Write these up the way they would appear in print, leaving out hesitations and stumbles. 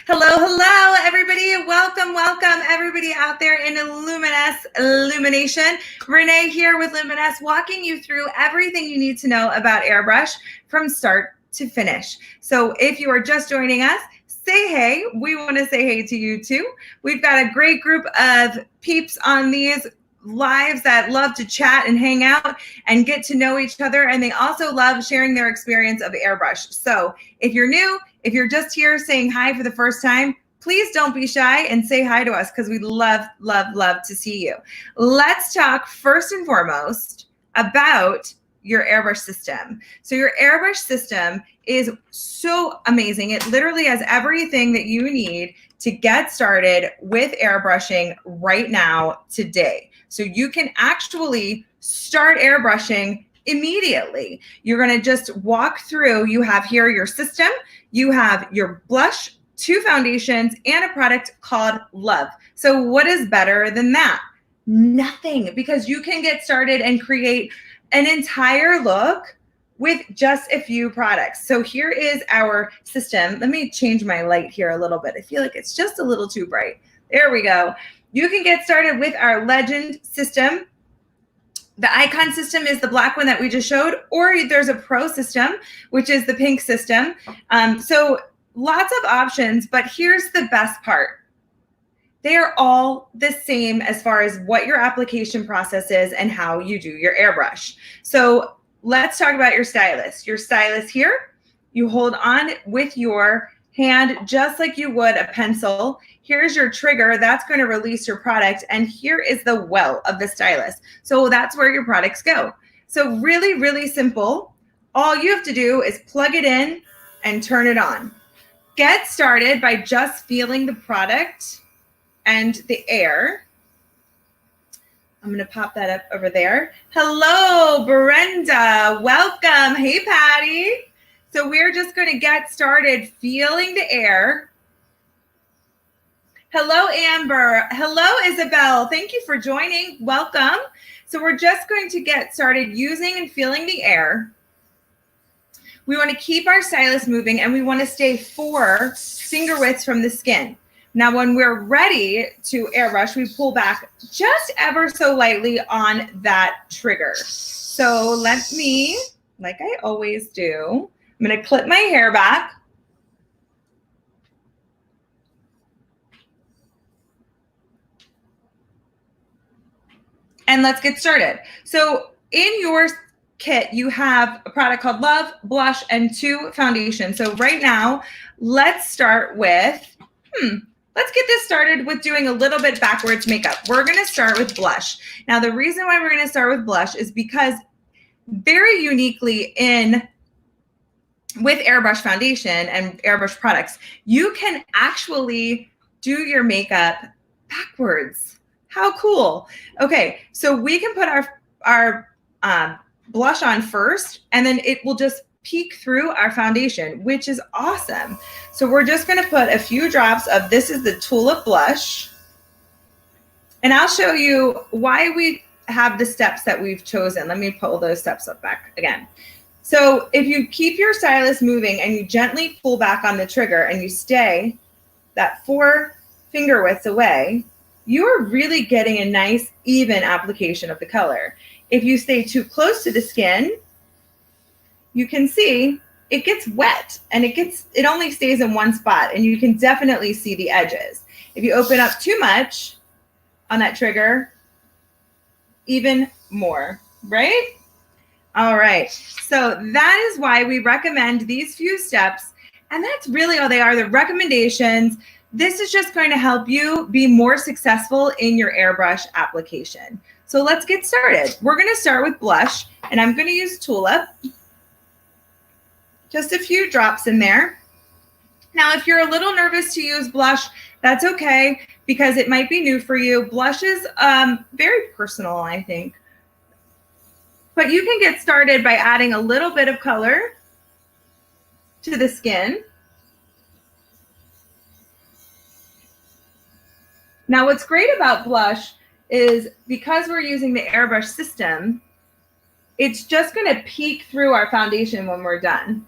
Hello, hello, everybody. Welcome, everybody out there in Illumination. Renee here with Luminous, walking you through everything you need to know about airbrush from start to finish. So if you are just joining us, say hey. We want to say hey to you too. We've got a great group of peeps on these lives that love to chat and hang out and get to know each other, and they also love sharing their experience of airbrush. So if you're new, if you're just here saying hi for the first time, please don't be shy and say hi to us because we'd love to see you. Let's talk first and foremost about your airbrush system. So your airbrush system is so amazing. It literally has everything that you need to get started with airbrushing right now, today. So you can actually start airbrushing immediately. You're going to just walk through. You have here your system. You have your blush, 2 foundations, and a product called Love. So what is better than that? Nothing, because you can get started and create an entire look with just a few products. So here is our system. Let me change my light here a little bit. I feel like it's just a little too bright. There we go. You can get started with our Legend system. The Icon system is the black one that we just showed, or there's a Pro system, which is the pink system. So lots of options, but here's the best part. They are all the same as far as what your application process is and how you do your airbrush. So let's talk about your stylus. Your stylus here, you hold on with your hand just like you would a pencil. Here's your trigger. That's going to release your product. And here is the well of the stylus. So that's where your products go. So really, really simple. All you have to do is plug it in and turn it on. Get started by just feeling the product and the air. I'm going to pop that up over there. Hello, Brenda. Welcome. Hey, Patty. So we're just going to get started feeling the air. Hello, Amber. Hello, Isabel. Thank you for joining. Welcome. So we're just going to get started using and feeling the air. We want to keep our stylus moving, and we want to stay 4 finger widths from the skin. Now, when we're ready to airbrush, we pull back just ever so lightly on that trigger. So let me, like I always do, I'm going to clip my hair back. And let's get started. So in your kit, you have a product called Love, blush, and 2 foundations. So right now, let's start with, let's get this started with doing a little bit backwards makeup. We're going to start with blush. Now, the reason why we're going to start with blush is because very uniquely with Airbrush Foundation and Airbrush products, you can actually do your makeup backwards. How cool. Okay, so we can put our blush on first, and then it will just peek through our foundation, which is awesome. So we're just going to put a few drops of, this is the Tulip blush, and I'll show you why we have the steps that we've chosen. Let me pull those steps up back again. So if you keep your stylus moving and you gently pull back on the trigger and you stay that 4 finger widths away, you are really getting a nice even application of the color. If you stay too close to the skin, you can see it gets wet and it only stays in one spot, and you can definitely see the edges. If you open up too much on that trigger, even more, right? All right, so that is why we recommend these few steps, and that's really all they are, the recommendations. This is just going to help you be more successful in your airbrush application. So let's get started. We're going to start with blush, and I'm going to use Tulip. Just a few drops in there. Now, if you're a little nervous to use blush, that's okay, because it might be new for you. Blush is very personal, I think. But you can get started by adding a little bit of color to the skin. Now, what's great about blush is because we're using the airbrush system, it's just going to peek through our foundation when we're done.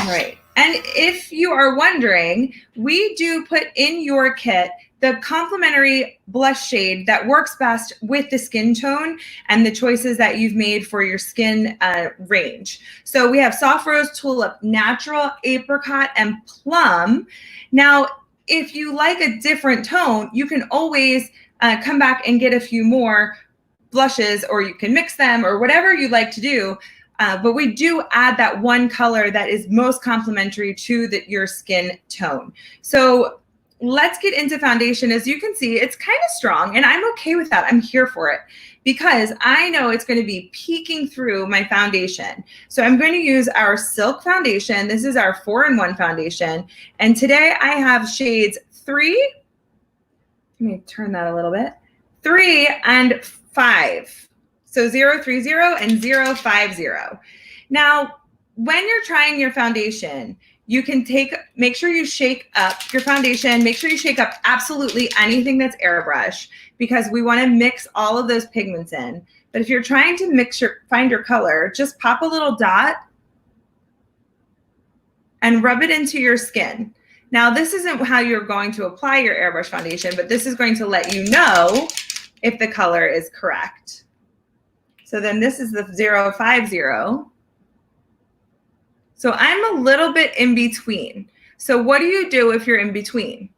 All right. And if you are wondering, we do put in your kit the complementary blush shade that works best with the skin tone and the choices that you've made for your skin range. So we have Soft Rose, Tulip, Natural, Apricot, and Plum. Now, if you like a different tone, you can always come back and get a few more blushes, or you can mix them, or whatever you'd like to do. But we do add that one color that is most complementary to your skin tone. So let's get into foundation. As you can see, it's kind of strong, and I'm okay with that. I'm here for it because I know it's going to be peeking through my foundation. So I'm going to use our Silk foundation. This is our 4-in-1 foundation. And today I have shades 3. Let me turn that a little bit. 3 and 5. So 030 and 050. Now, when you're trying your foundation, you can make sure you shake up your foundation. Make sure you shake up absolutely anything that's airbrush, because we want to mix all of those pigments in. But if you're trying to find your color, just pop a little dot and rub it into your skin. Now, this isn't how you're going to apply your airbrush foundation, but this is going to let you know if the color is correct. So then this is the 050. So I'm a little bit in between. So what do you do if you're in between?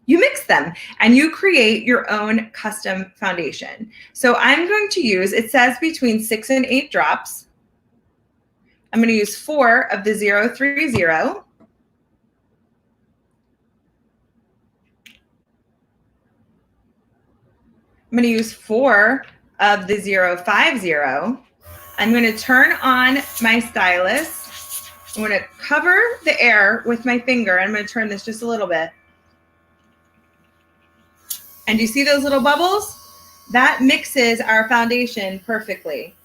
You mix them and you create your own custom foundation. So I'm going to use, it says between 6 and 8 drops. I'm going to use 4 of the 030. I'm going to use 4 of the 050. I'm going to turn on my stylus. I'm going to cover the air with my finger. I'm going to turn this just a little bit. And you see those little bubbles? That mixes our foundation perfectly.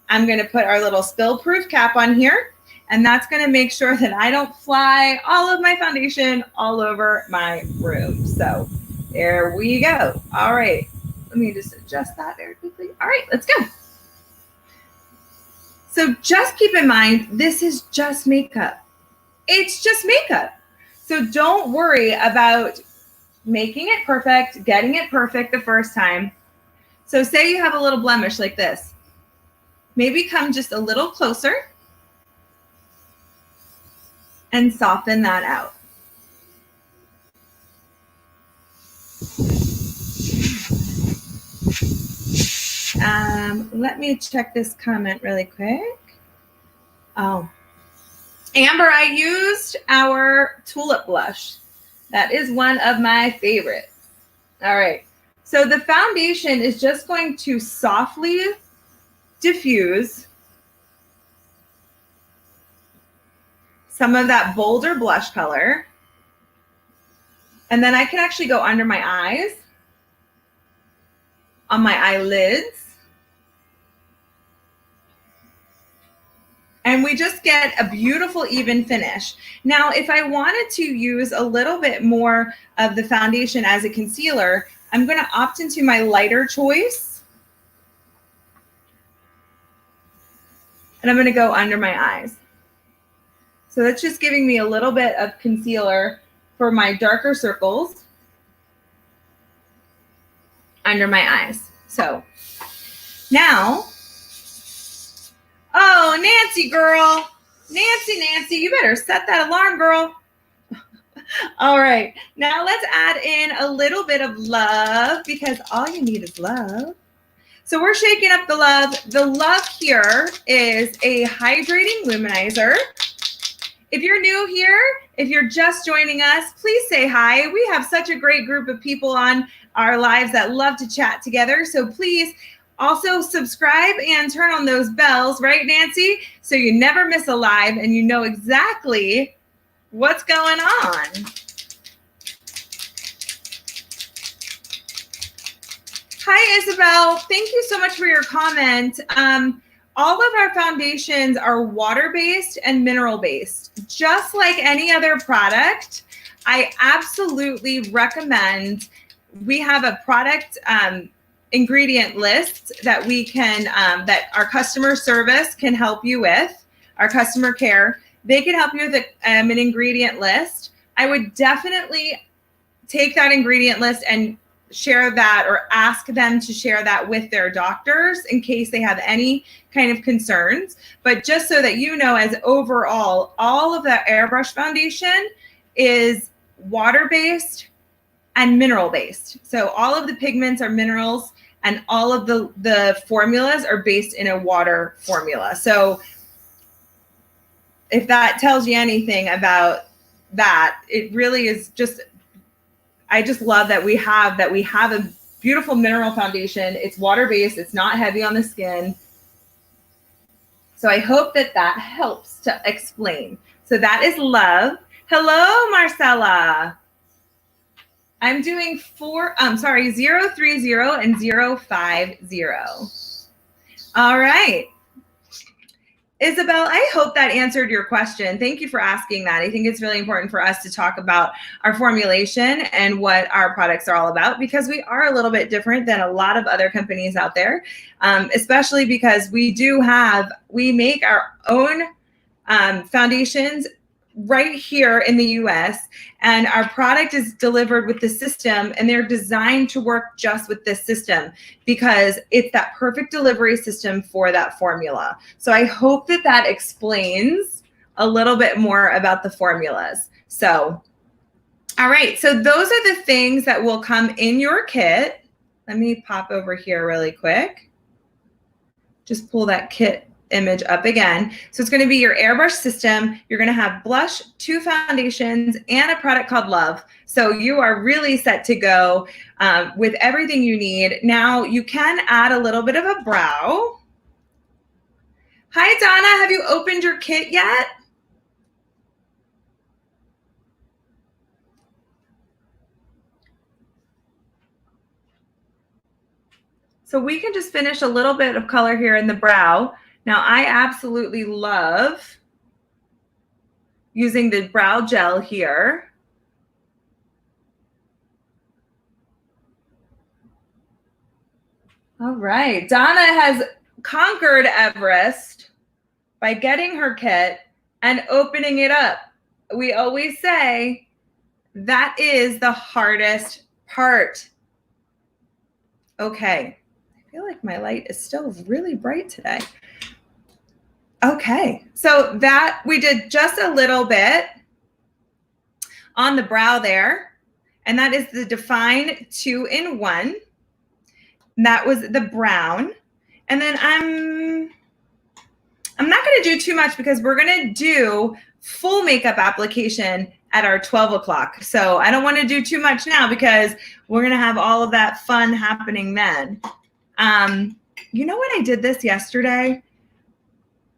I'm going to put our little spill-proof cap on here, and that's going to make sure that I don't fly all of my foundation all over my room. So there we go. All right. Let me just adjust that very quickly. All right, let's go. So just keep in mind, this is just makeup. It's just makeup. So don't worry about making it perfect, getting it perfect the first time. So say you have a little blemish like this. Maybe come just a little closer and soften that out. Let me check this comment really quick. Oh, Amber, I used our Tulip blush. That is one of my favorites. All right. So the foundation is just going to softly diffuse some of that bolder blush color. And then I can actually go under my eyes, on my eyelids. And we just get a beautiful even finish. Now, if I wanted to use a little bit more of the foundation as a concealer, I'm going to opt into my lighter choice. And I'm going to go under my eyes. So that's just giving me a little bit of concealer for my darker circles under my eyes. So now, oh, Nancy girl, Nancy, you better set that alarm, girl. All right, now let's add in a little bit of love, because all you need is love. So we're shaking up the love. The love here is a hydrating luminizer. If you're new here, if you're just joining us, please say hi. We have such a great group of people on our lives that love to chat together. So please also subscribe and turn on those bells, right, Nancy? So you never miss a live and you know exactly what's going on. Hi, Isabel. Thank you so much for your comment. All of our foundations are water-based and mineral-based. Just like any other product, I absolutely recommend we have a product ingredient list that we can, that our customer service can help you with, our customer care. They can help you with an ingredient list. I would definitely take that ingredient list and share that, or ask them to share that with their doctors in case they have any kind of concerns. But just so that you know, as overall, all of that Airbrush foundation is water-based and mineral-based. So all of the pigments are minerals, and all of the formulas are based in a water formula. So if that tells you anything about that, it really is just, I just love that we have a beautiful mineral foundation. It's water-based. It's not heavy on the skin. So I hope that helps to explain. So that is Love. Hello, Marcella. I'm doing 030 and 050. All right. Isabel, I hope that answered your question. Thank you for asking that. I think it's really important for us to talk about our formulation and what our products are all about, because we are a little bit different than a lot of other companies out there, especially because we make our own foundations right here in the US, and our product is delivered with the system, and they're designed to work just with this system because it's that perfect delivery system for that formula. So I hope that explains a little bit more about the formulas. So, all right, so those are the things that will come in your kit. Let me pop over here really quick. Just pull that kit image up again. So it's going to be your airbrush system. You're going to have blush, 2 foundations, and a product called Love. So you are really set to go with everything you need. Now you can add a little bit of a brow. Hi, Donna. Have you opened your kit yet? So we can just finish a little bit of color here in the brow. Now, I absolutely love using the brow gel here. All right. Donna has conquered Everest by getting her kit and opening it up. We always say that is the hardest part. Okay. I feel like my light is still really bright today. Okay, so that we did just a little bit on the brow there, and that is the Define 2-in-1. That was the brown. And then I'm not going to do too much because we're going to do full makeup application at our 12 o'clock. So I don't want to do too much now because we're going to have all of that fun happening then. You know when I did this yesterday?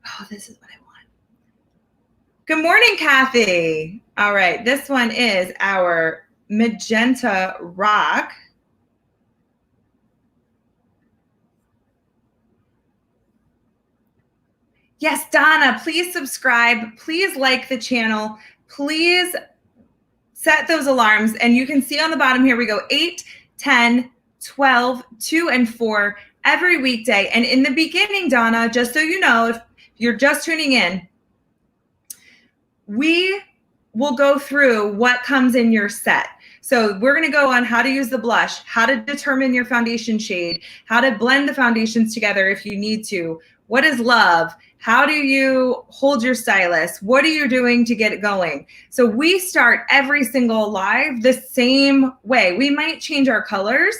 Oh, this is what I want. Good morning, Kathy. All right, this one is our Magenta Rock. Yes, Donna, please subscribe. Please like the channel. Please set those alarms. And you can see on the bottom here, we go 8, 10, 12, 2, and 4 every weekday. And in the beginning, Donna, just so you know, if you're just tuning in, we will go through what comes in your set. So we're going to go on how to use the blush, how to determine your foundation shade, how to blend the foundations together if you need to. What is Love? How do you hold your stylus? What are you doing to get it going? So we start every single live the same way. We might change our colors.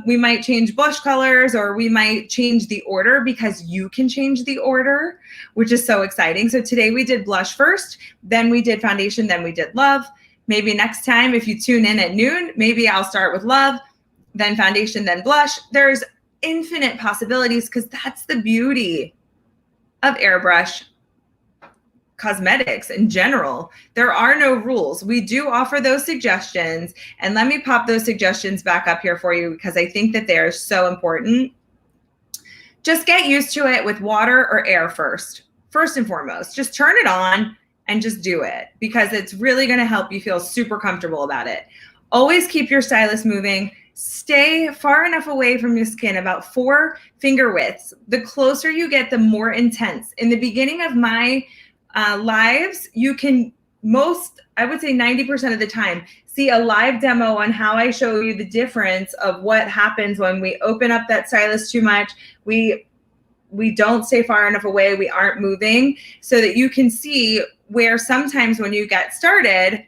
We might change blush colors, or we might change the order because you can change the order, which is so exciting. So today we did blush first, then we did foundation, then we did Love. Maybe next time, if you tune in at noon, maybe I'll start with Love, then foundation, then blush. There's infinite possibilities because that's the beauty of airbrush cosmetics in general. There are no rules. We do offer those suggestions, and let me pop those suggestions back up here for you because I think that they're so important. Just get used to it with water or air first and foremost. Just turn it on and just do it because it's really going to help you feel super comfortable about it. Always keep your stylus moving. Stay far enough away from your skin, about 4 finger widths. The closer you get, the more intense. In the beginning of my lives, you can I would say 90% of the time, see a live demo on how I show you the difference of what happens when we open up that stylus too much. We don't stay far enough away. We aren't moving, so that you can see where sometimes when you get started,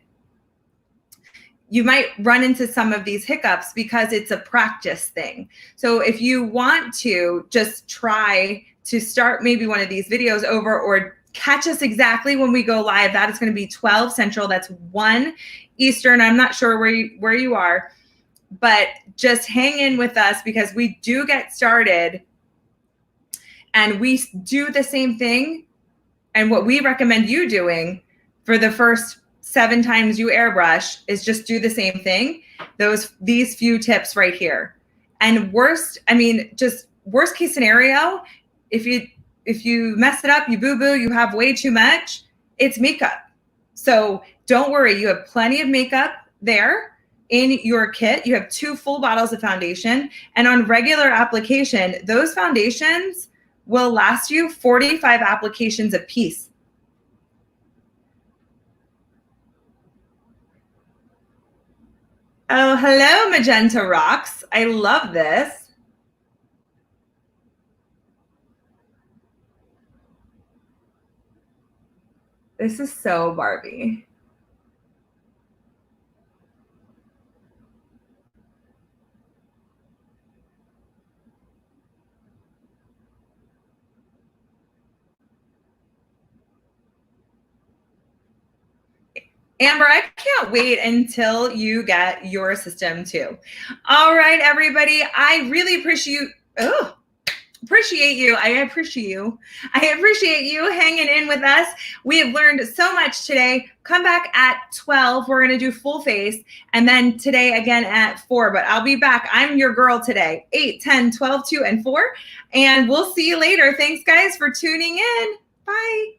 you might run into some of these hiccups because it's a practice thing. So if you want to just try to start maybe one of these videos over, or catch us exactly when we go live, that is going to be 12 Central. That's 1 Eastern. I'm not sure where you are, but just hang in with us because we do get started and we do the same thing. And what we recommend you doing for the first 7 times you airbrush is just do the same thing. These few tips right here. And worst case scenario, if you mess it up, you boo-boo, you have way too much, it's makeup. So don't worry, you have plenty of makeup there in your kit. You have 2 full bottles of foundation, and on regular application, those foundations will last you 45 applications a piece. Oh, hello, Magenta Rocks. I love this. This is so Barbie. Amber, I can't wait until you get your system too. All right, everybody. I really appreciate you. I appreciate you. I appreciate you hanging in with us. We have learned so much today. Come back at 12. We're going to do full face. And then today again at 4. But I'll be back. I'm your girl today. 8, 10, 12, 2, and 4. And we'll see you later. Thanks, guys, for tuning in. Bye.